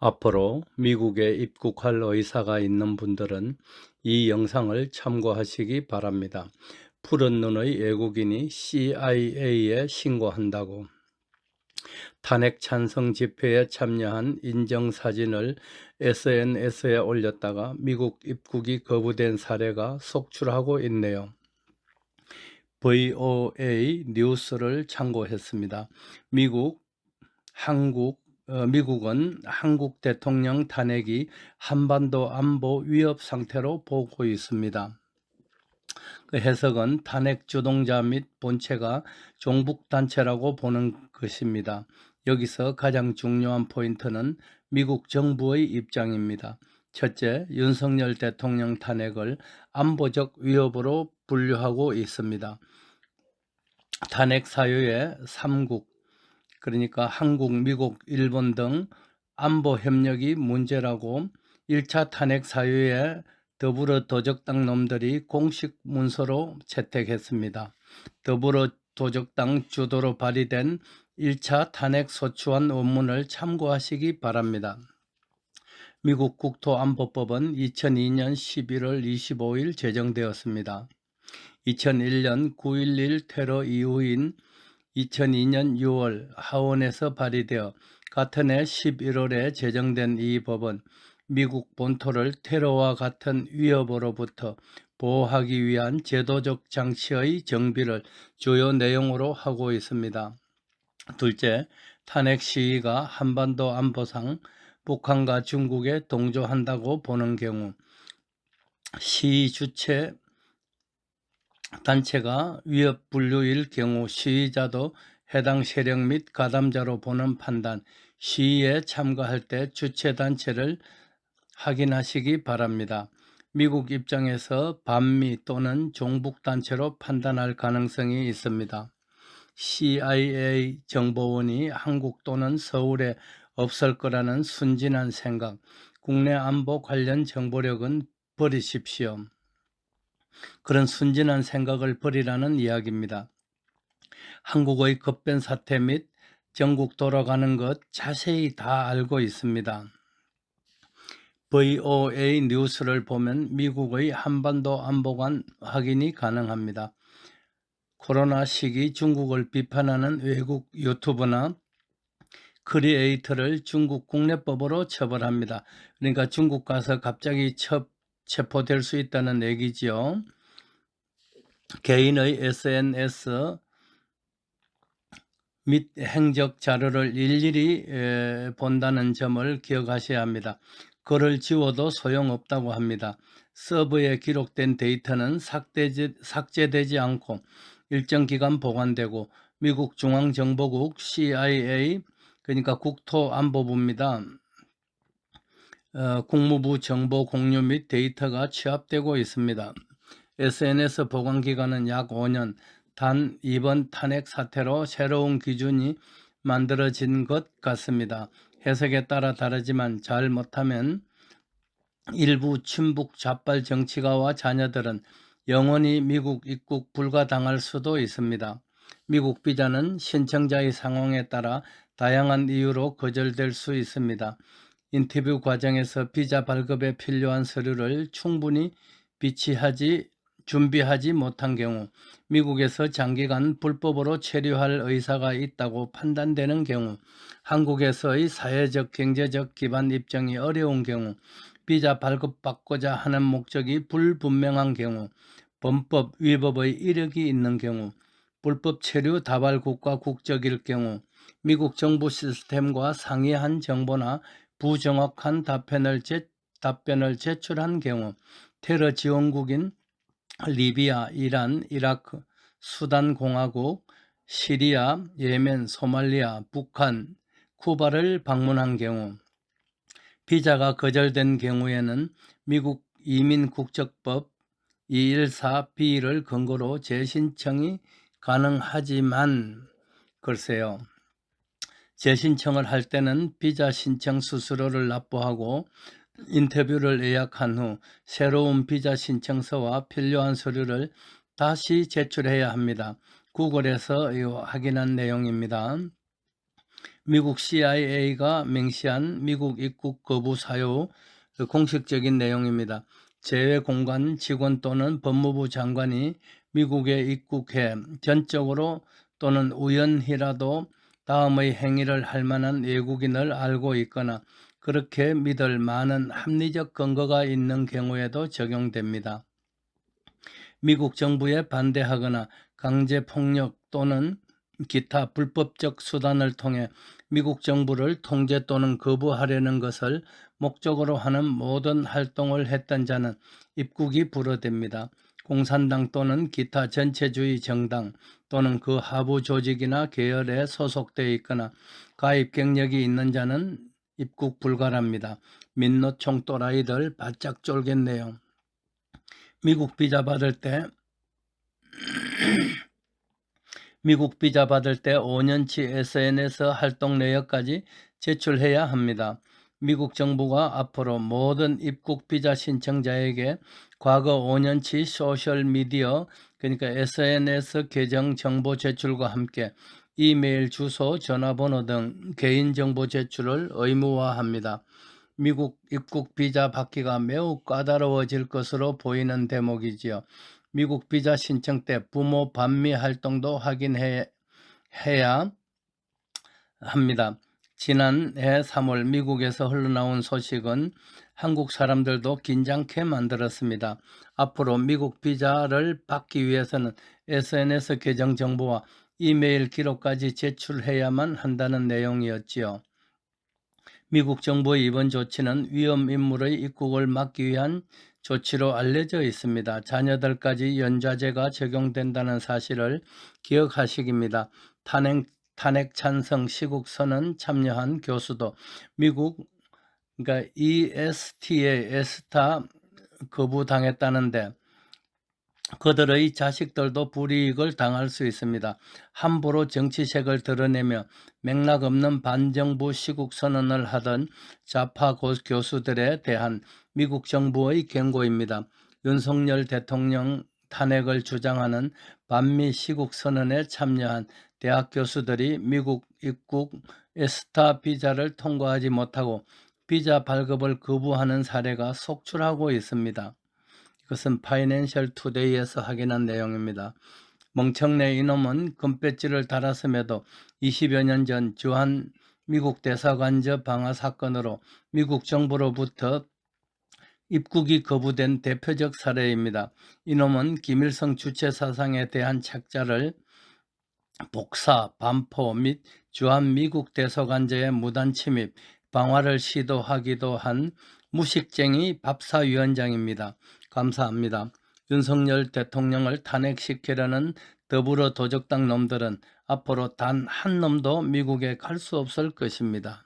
앞으로 미국에 입국할 의사가 있는 분들은 이 영상을 참고하시기 바랍니다. 푸른 눈의 외국인이 CIA에 신고한다고. 탄핵 찬성 집회에 참여한 인정사진을 SNS에 올렸다가 미국 입국이 거부된 사례가 속출하고 있네요. VOA 뉴스를 참고했습니다. 미국은 한국 대통령 탄핵이 한반도 안보 위협 상태로 보고 있습니다. 그 해석은 탄핵 주동자 및 본체가 종북단체라고 보는 것입니다. 여기서 가장 중요한 포인트는 미국 정부의 입장입니다. 첫째, 윤석열 대통령 탄핵을 안보적 위협으로 분류하고 있습니다. 탄핵 사유에 3국, 그러니까 한국, 미국, 일본 등 안보 협력이 문제라고 1차 탄핵 사유에 더불어 도적당 놈들이 공식 문서로 채택했습니다. 더불어 도적당 주도로 발의된 1차 탄핵 소추안 원문을 참고하시기 바랍니다. 미국 국토안보법은 2002년 11월 25일 제정되었습니다. 2001년 9.11 테러 이후인 2002년 6월 하원에서 발의되어 같은 해 11월에 제정된 이 법은 미국 본토를 테러와 같은 위협으로부터 보호하기 위한 제도적 장치의 정비를 주요 내용으로 하고 있습니다. 둘째, 탄핵 시위가 한반도 안보상 북한과 중국에 동조한다고 보는 경우 시위 주체 단체가 위협 분류일 경우 시위자도 해당 세력 및 가담자로 보는 판단, 시위에 참가할 때 주체단체를 확인하시기 바랍니다. 미국 입장에서 반미 또는 종북단체로 판단할 가능성이 있습니다. CIA 정보원이 한국 또는 서울에 없을 거라는 순진한 생각, 국내 안보 관련 정보력은 버리십시오. 그런 순진한 생각을 버리라는 이야기입니다. 한국의 급변 사태 및 전국 돌아가는 것 자세히 다 알고 있습니다. VOA 뉴스를 보면 미국의 한반도 안보관 확인이 가능합니다. 코로나 시기 중국을 비판하는 외국 유튜브나 크리에이터를 중국 국내법으로 처벌합니다. 그러니까 중국 가서 갑자기 체포될 수 있다는 얘기지요. 개인의 SNS 및 행적 자료를 일일이 본다는 점을 기억하셔야 합니다. 글을 지워도 소용없다고 합니다. 서버에 기록된 데이터는 삭제되지 않고 일정 기간 보관되고 미국 중앙정보국 CIA, 그러니까 국토안보부입니다. 국무부 정보 공유 및 데이터가 취합되고 있습니다. SNS 보관 기간은 약 5년, 단 이번 탄핵 사태로 새로운 기준이 만들어진 것 같습니다. 해석에 따라 다르지만 잘못하면 일부 친북 좌빨 정치가와 자녀들은 영원히 미국 입국 불가당할 수도 있습니다. 미국 비자는 신청자의 상황에 따라 다양한 이유로 거절될 수 있습니다. 인터뷰 과정에서 비자 발급에 필요한 서류를 충분히 준비하지 못한 경우, 미국에서 장기간 불법으로 체류할 의사가 있다고 판단되는 경우, 한국에서의 사회적, 경제적 기반 입증이 어려운 경우, 비자 발급받고자 하는 목적이 불분명한 경우, 범법 위법의 이력이 있는 경우, 불법 체류 다발 국가 국적일 경우, 미국 정부 시스템과 상이한 정보나 부정확한 답변을 제출한 경우, 테러 지원국인 리비아, 이란, 이라크, 수단 공화국, 시리아, 예멘, 소말리아, 북한, 쿠바를 방문한 경우, 비자가 거절된 경우에는 미국 이민국적법 214B를 근거로 재신청이 가능하지만, 글쎄요, 재신청을 할 때는 비자 신청 수수료를 납부하고 인터뷰를 예약한 후 새로운 비자 신청서와 필요한 서류를 다시 제출해야 합니다. 구글에서 확인한 내용입니다. 미국 CIA가 맹시한 미국 입국 거부 사유 공식적인 내용입니다. 제외공간 직원 또는 법무부 장관이 미국에 입국해 전적으로 또는 우연히라도 다음의 행위를 할 만한 외국인을 알고 있거나 그렇게 믿을 많은 합리적 근거가 있는 경우에도 적용됩니다. 미국 정부에 반대하거나 강제폭력 또는 기타 불법적 수단을 통해 미국 정부를 통제 또는 거부하려는 것을 목적으로 하는 모든 활동을 했던 자는 입국이 불허됩니다. 공산당 또는 기타 전체주의 정당 또는 그 하부 조직이나 계열에 소속되어 있거나 가입 경력이 있는 자는 입국 불가랍니다. 민노총 또라이들 바짝 쫄겠네요. 미국 비자 받을 때 5년치 SNS 활동 내역까지 제출해야 합니다. 미국 정부가 앞으로 모든 입국 비자 신청자에게 과거 5년치 소셜미디어, 그러니까 SNS 계정 정보 제출과 함께 이메일 주소, 전화번호 등 개인정보 제출을 의무화합니다. 미국 입국 비자 받기가 매우 까다로워질 것으로 보이는 대목이지요. 미국 비자 신청 때 부모 반미 활동도 확인해야 합니다. 지난해 3월 미국에서 흘러나온 소식은 한국 사람들도 긴장케 만들었습니다. 앞으로 미국 비자를 받기 위해서는 SNS 계정 정보와 이메일 기록까지 제출해야만 한다는 내용이었지요. 미국 정부의 이번 조치는 위험 인물의 입국을 막기 위한 조치로 알려져 있습니다. 자녀들까지 연좌제가 적용된다는 사실을 기억하시기입니다. 탄핵 찬성 시국 선언 참여한 교수도 미국 그러니까 ESTA 에스타 거부당했다는데 그들의 자식들도 불이익을 당할 수 있습니다. 함부로 정치색을 드러내며 맥락 없는 반정부 시국 선언을 하던 좌파 교수들에 대한 미국 정부의 경고입니다. 윤석열 대통령 탄핵을 주장하는 반미 시국 선언에 참여한 대학 교수들이 미국 입국 에스타 비자를 통과하지 못하고 비자 발급을 거부하는 사례가 속출하고 있습니다. 이것은 파이낸셜 투데이에서 확인한 내용입니다. 멍청내 이놈은 금배지를 달았음에도 20여 년 전 주한 미국 대사관저 방화 사건으로 미국 정부로부터 입국이 거부된 대표적 사례입니다. 이놈은 김일성 주체 사상에 대한 책자를 복사, 반포 및 주한 미국 대사관저의 무단 침입, 방화를 시도하기도 한 무식쟁이 밥사위원장입니다. 감사합니다. 윤석열 대통령을 탄핵시키려는 더불어 도적당 놈들은 앞으로 단 한 놈도 미국에 갈 수 없을 것입니다.